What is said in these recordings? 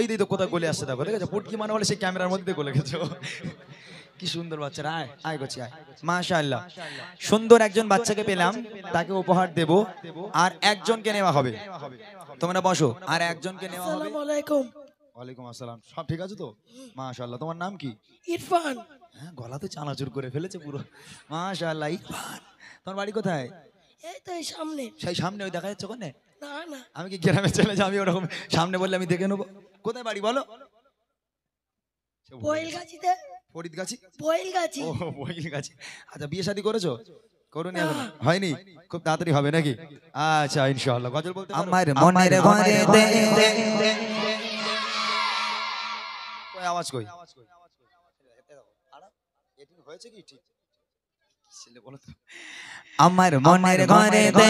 এই তো কোথাও গলে আসছে, দেখো দেখেছো পুটকি মানে বলে সেই ক্যামেরার মধ্যে গলে গেছো। কি সুন্দর বাচ্চারা, আয় আয় গছি আয়। মাশাআল্লাহ, সুন্দর একজন বাচ্চাকে পেলাম, তাকে উপহার দেব, আর একজনকে নেওয়া হবে। তোমরা বসো, আর একজনকে নেওয়া হবে। আসসালামু আলাইকুম। ওয়ালাইকুম আসসালাম। সব ঠিক আছে তো? মাশাআল্লাহ। তোমার নাম কি? ইরফান। হ্যাঁ, গলাতে চানাচুর করে ফেলেছে পুরো। মাশাআল্লাহ। ইরফান, তোমার বাড়ি কোথায়? এই তো এই সামনে। সেই সামনে ওই দেখা যাচ্ছে ওখানে? না না, আমি কি গ্রামে চলে যাই? আমি ওরকম সামনে বললে আমি দেখে নেবো। কোথায় বাড়ি বলো? বয়েলগাছিতে। ফরিদগাছি? বয়েলগাছি। ও, বইলগাছি। আচ্ছা, বিয়ে শাদী করেছো? করোনি এখনো? হয়নি? খুব তাড়াতাড়ি হবে নাকি? আচ্ছা, ইনশাআল্লাহ। গজল বলতে পারো? আমার মনের ঘরে দে কই আওয়াজ কই? এডিট হয়েছে কি ঠিক? ছেলে বলো তো। আমার মনের ঘরে দে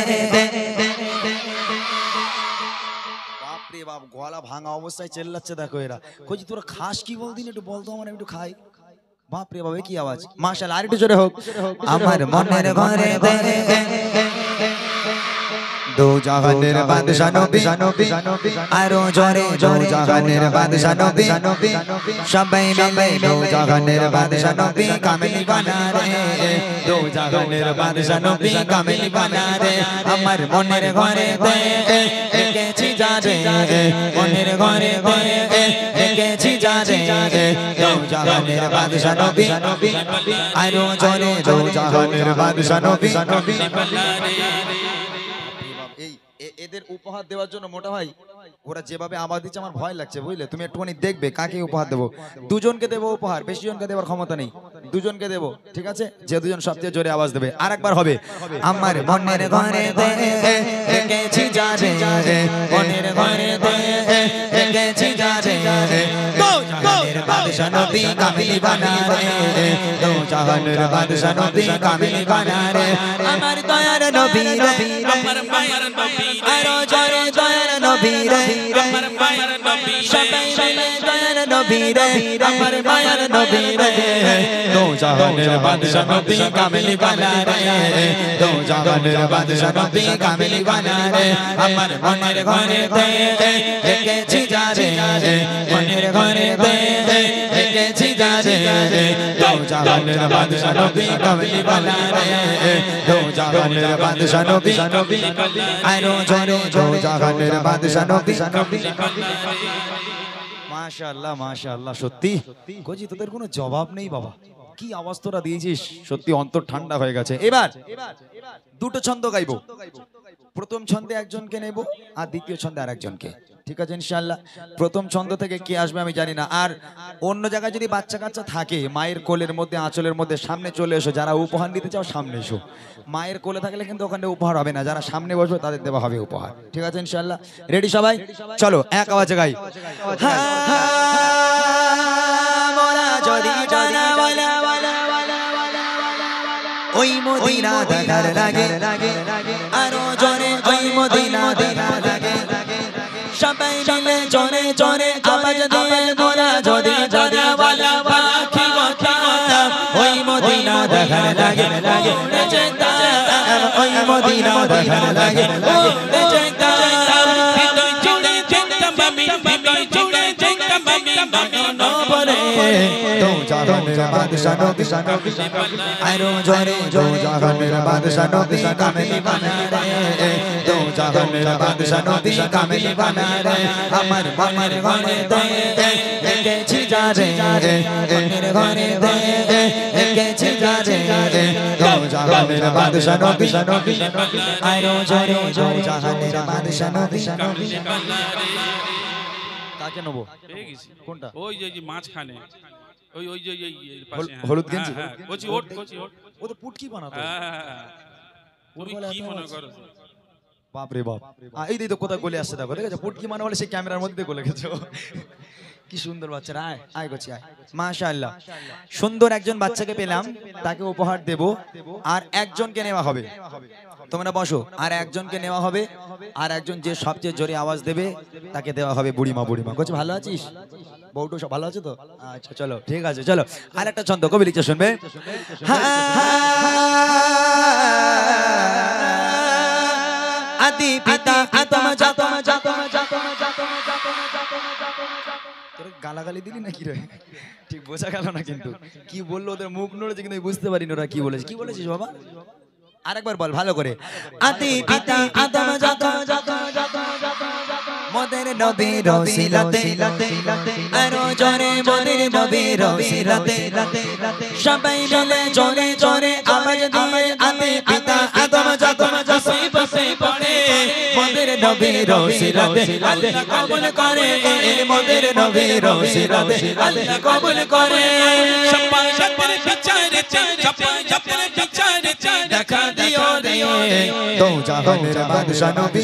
বাপ রে বাপ, গলা ভাঙা অবস্থায় চেল্লাচ্ছে দেখো এরা। কই তোরা খাস কি বলদিন, একটু বলতো আমার, একটু খাই। বাপ রে বাপ, কি আওয়াজ! মাশাআল্লাহ, আর একটু জোরে হোক। আমার মনের ঘরে দে দো জাহানের বাদশা নবী আরো জোরে দো জাহানের বাদশা নবী সবাই মিলে দো জাহানের বাদশা নবী কামিল বানা রে দো জাহানের বাদশা নবী কামিল বানা রে আমার মনের ঘরে দে দেখেছি যা রে মনের ঘরে দে দেখেছি যা রে দো জাহানের বাদশা নবী আরো জোরে দো জাহানের বাদশা নবী এদের উপহার দেওয়ার জন্য মোটা ভাই ওরা যেভাবে আওয়াজ দিচ্ছে আমার ভয় লাগছে, বুঝলে? তুমি একটুখানি দেখবে কাকে উপহার দেবো। দুজনকে দেবো উপহার, বেশি জনকে দেওয়ার ক্ষমতা নেই, দুজনকে দেবো, ঠিক আছে? যে দুজন সবচেয়ে জোরে আওয়াজ দেবে। আর একবার হবে। আমার মনের ঘরে দেখেছি যা রে মনের ঘরে দেখেছি যা রে দো জাহানের বাদশা নবী কামিল বানা রে দো জাহানের বাদশা নবী কামিল বানা রে আমার দয়ার নবী রে আমার মায়ের নবী আরো জোরে দয়ার নবী রে আমার মায়ের নবী সবাই মিলে দয়ার নবী রে আমার মায়ের নবী রে দো জাহানের বাদশা নবী কামিল বানা রে দো জাহানের বাদশা নবী কামিল বানা রে আমার মনের ঘরে দেখেছি যা রে মনের ঘরে দেখেছি যা রে দো জাহানের বাদশা নবী কামিল বানা রে দো জাহানের বাদশা নবী আরো জোরে দো জাহানের বাদশা নবী মাশাআল্লাহ মাশাআল্লাহ। সত্যি কোজি তোদের কোনো জবাব নেই বাবা, কি আওয়াজ তোরা দিয়েছিস, সত্যি অন্তর ঠান্ডা হয়ে গেছে। এবার দুটো ছন্দ গাইবো। প্রথম ছন্দে একজনকে নেব, আর দ্বিতীয় ছন্দে আর একজনকে, ঠিক আছে ইনশাআল্লাহ? প্রথম ছন্দ থেকে কে আসবে আমি জানি না। আর অন্য জায়গায় যদি বাচ্চা কাচ্চা থাকে মায়ের কোলের মধ্যে আঁচলের মধ্যে সামনে চলে এসো, যারা উপহার নিতে চাও সামনে এসো। মায়ের কোলে থাকলে কিন্তু ওখানে উপহার হবে না, যারা সামনে বসবে তাদের দেওয়া হবে উপহার, ঠিক আছে ইনশাআল্লাহ? রেডি সবাই? চলো এক আওয়াজে গাই। মোরা যদি জানা ওই মদিনা দেখার লাগে আরো জোরে ওই মদিনা দেখার লাগে সবাই মিলে জোরে জোরে আওয়াজ দিয়ে মোরা যদি জানা ওয়ালা পাখি কথা ওই মদিনা দেখার লাগে ওই মদিনা দেখার লাগে হৃদয় জুড়ে যেতাম আমি হৃদয় জুড়ে যেতাম আমি নবরে দো জাহানের বাদশা নবী আরো জোরে দো জাহানের বাদশা নবী কামিল বানা রে দো জাহানের বাদশা নবী কামিল বানা রে আমার মনের ঘরে দেখেছি যা রে মনের ঘরে দেখেছি যা রে দো জাহানের বাদশা নবী আরো জোরে দো জাহানের বাদশা নবী কাকে নেবো? পেয়ে গেছি। কোনটা? ওই যে মাঝখানে ওই ওই যে এর পাশে, হ্যাঁ। হলুদ গেঞ্জি? হ্যাঁ, হ্যাঁ। কচি ওঠ কচি ওঠ। ও তো পুটকি বানাতো। হ্যাঁ, তুমি কি মনে করো? বাপ রে বাপ, এই তো কোথাও গলে আসছে, দেখো দেখেছো পুটকি মানে বলে সেই ক্যামেরার মধ্যে গলে গেছো। কি সুন্দর বাচ্চারা, আয় আয় গছি আয়। মাশাআল্লাহ, সুন্দর একজন বাচ্চাকে পেলাম, তাকে উপহার দেব, আর একজনকে নেওয়া হবে। তোমরা বসো, আর একজনকে নেওয়া হবে, আর একজন যে সবচেয়ে জোরে আওয়াজ দেবে তাকে দেওয়া হবে বুড়িমা। বুড়িমা কচি ভালো আছিস? বউটু সব ভালো আছে তো? আচ্ছা চলো ঠিক আছে, চলো আর একটা ছন্দ কবি লিখছে শুনবে। আদি পিতা আদম জাতম ওরা গালাগালি দিলি নাকি রে? ঠিক বোঝা গেল না কিন্তু কি বললো, ওদের মুখ নড়েছে কিন্তু আমি বুঝতে পারিনি ওরা কি বলেছে। কি বলেছিস বাবা? আরেকবার বল ভালো করে। আদি পিতা আদম যত মোদের নবীর ওসিলাতে আরো জোরে মোদের নবীর ওসিলাতে সবাই মিলে জোরে জোরে আওয়াজ দিয়ে আদি পিতা আদম যত বসে বসে পড়ে মোদের নবীর ওসিলাতে আল্লাহ কবুল করে মোদের নবীর ওসিলাতে আল্লাহ কবুল করে সপ্পা সপ্পের বিচারে সপ্পা সপ্পের বিচারে দেখা দিও দিও দো জাহানের বাদশা নবী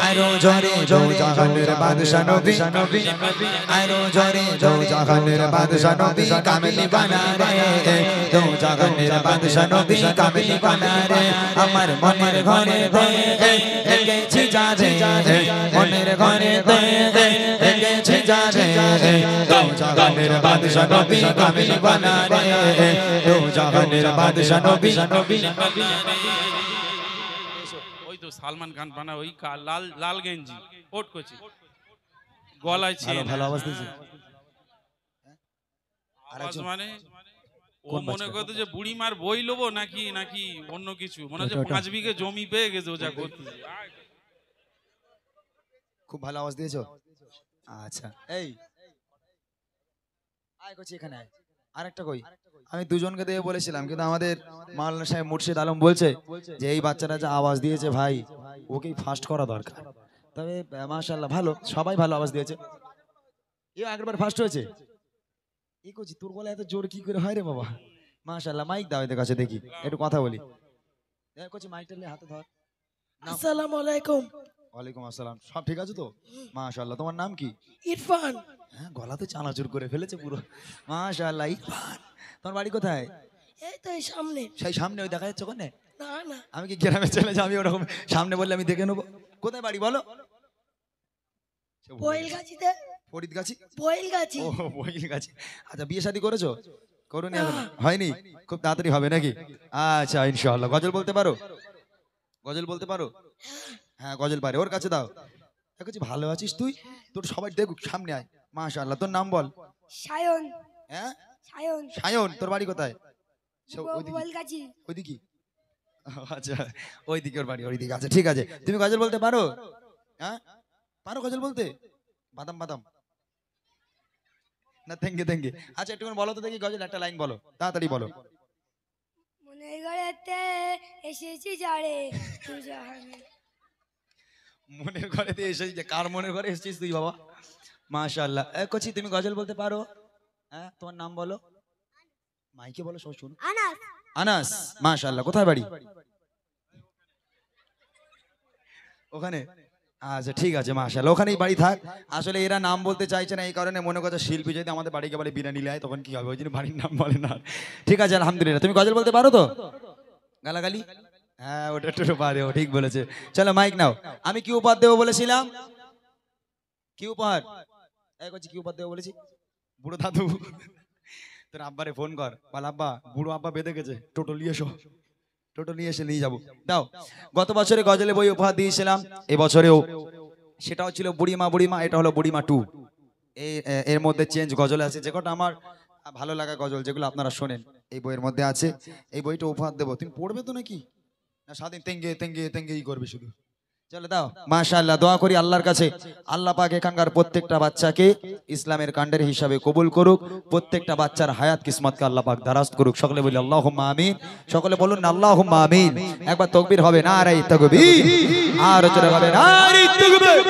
আরো জোরে দো জাহানের বাদশা নবী আরো জোরে দো জাহানের বাদশা নবী কামিলি বানা রে দো জাহানের বাদশা নবী কামিলি বানা রে আমার মনের ঘরে গেছি যা রে মনের ঘরে গেছি যা রে দো জাহানের বাদশা নবী কামিলি বানা রে দো জাহানের বাদশা নবী ওই তো সালমান খান বানা ওই লাল লাল গেঞ্জি কোট করছে গলায় ছিল ভালো আওয়াজ দিয়েছে। আওয়াজ মানে ও মনে করতে যে বুড়িমার বই লবো নাকি নাকি অন্য কিছু মনে হচ্ছে 5 বিঘে জমি পেয়ে গেছে ও যা করতে। খুব ভালো আওয়াজ দিয়েছো। আচ্ছা এই আয় করছি এখানে আয়। আরেকটা কই, আমি দুজনকে দিয়ে বলেছিলাম কিন্তু আমাদের মাওলানা সাহেব মুর্শিদ আলম বলছে যে এই বাচ্চাটা যা আওয়াজ দিয়েছে ভাই ওকেই ফার্স্ট করা দরকার। তবে মাশাআল্লাহ ভালো, সবাই ভালো আওয়াজ দিয়েছে। এও আগেরবার ফার্স্ট হয়েছে। এই করছি তোর গলা এত জোর কি করে হয় রে বাবা? মাশাআল্লাহ, মাইক দাও এদের কাছে দেখি একটু কথা বলি। দেখ করছি মাইকটা নিয়ে হাতে ধর। আসসালামু আলাইকুম। ওয়ালাইকুম আসসালাম। সব ঠিক আছে তো? মাশাআল্লাহ। তোমার নাম কি? ইরফান। হ্যাঁ, গলাতে চানাচুর করে ফেলেছে পুরো। মাশাআল্লাহ। ইরফান, তোমার বাড়ি কোথায়? এই তো এই সামনে। সেই সামনে ওই দেখা যাচ্ছে ওখানে? না না, আমি কি গ্রামে চলে যাই? আমি ওরকম সামনে বললে আমি দেখে নেবো। কোথায় বাড়ি বলো? বয়েলগাছিতে। ফরিদগাছি? বয়েলগাছি। ও বইলগাছি। আচ্ছা, বিয়ে শাদী করেছো? করোনি এখন? হয়নি? খুব তাড়াতাড়ি হবে নাকি? আচ্ছা ইনশাআল্লাহ। গজল বলতে পারো? গজল বলতে পারো? হ্যাঁ গজল পারে, ওর কাছে দাও। দেখছি ভালো আছিস তুই, তোর সবাই দেখুক, সামনে আয়। মাশাআল্লাহ। তোর নাম বল। সায়ন। হ্যাঁ সায়ন। সায়ন। তোর বাড়ি কোথায়? বয়েলগাছি। ওইদিকে? আচ্ছা ওইদিকে ওর বাড়ি, ওইদিকে। আচ্ছা ঠিক আছে। তুমি গজল বলতে পারো? হ্যাঁ পারো গজল বলতে? বাদাম বাদাম না থেঙ্গে থেঙ্গে? আচ্ছা একটু বলো তো দেখি গজল, একটা লাইন বলো, তাড়াতাড়ি বলো। মনের ঘরেতে এসেছি যারে তুই জাহানে। মনের ঘরেতে এসেছিস? কার মনের ঘরে এসেছিস তুই বাবা? মাশাআল্লাহ। কচি তুমি গজল বলতে পারো? হ্যাঁ তোমার নাম বলো। মাইকে বলো, সব শুনো। আনাস। আনাস। মাশাআল্লাহ। কোথায় বাড়ি? ওখানে? আচ্ছা ঠিক আছে মাশাআল্লাহ, ওখানেই বাড়ি থাক। আসলে এরা নাম বলতে চাইছে না, এই কারণে মনে করছে শিল্পী যদি আমাদের বাড়িকে বলে বিরিয়ানি লাই তখন কি হবে, ওই জন্য বাড়ির নাম বলে না। ঠিক আছে আলহামদুলিল্লাহ। তুমি গজল বলতে পারো তো? গালাগালি? হ্যাঁ ওটা একটু পারে, ও ঠিক বলেছে। চলো মাইক নাও। আমি কি উপহার দেবো বলেছিলাম? কি উপহার? কি উপহার দেবো বলেছি? বুড়ো দাদু। তোর আব্বারে ফোন কর, বল আব্বা বুড়ো আব্বা বেঁধে গেছে, টোটো নিয়ে এসো, টোটো নিয়ে এসে নিয়ে যাবো। দাও। গত বছরে গজলে বই উপহার দিয়েছিলাম, এবছরেও সেটাও ছিল বুড়িমা বুড়িমা, এটা হলো বুড়িমা 2। এর মধ্যে চেঞ্জ গজল আছে, যে কটা আমার ভালো লাগা গজল যেগুলো আপনারা শোনেন এই বইয়ের মধ্যে আছে। এই বইটা উপহার দেবো, তুমি পড়বে তো নাকি? না সারাদিন তেঙ্গে তেঙ্গে তেঙ্গেই করবে শুধু? চলে দাও। মাশাআল্লাহ। দোয়া করি আল্লাহর কাছে আল্লাহ পাক এখানকার প্রত্যেকটা বাচ্চাকে ইসলামের কাণ্ডের হিসাবে কবুল করুক, প্রত্যেকটা বাচ্চার হায়াত কিসমতকে আল্লাহ পাক দারাজ করুক। সকলে বলি আল্লাহুম্মা আমিন। সকলে বলুন না আল্লাহুম্মা আমিন। একবার তাকবীর হবে, নারে তাকবীর। আর জোরে হবে নারে তাকবীর।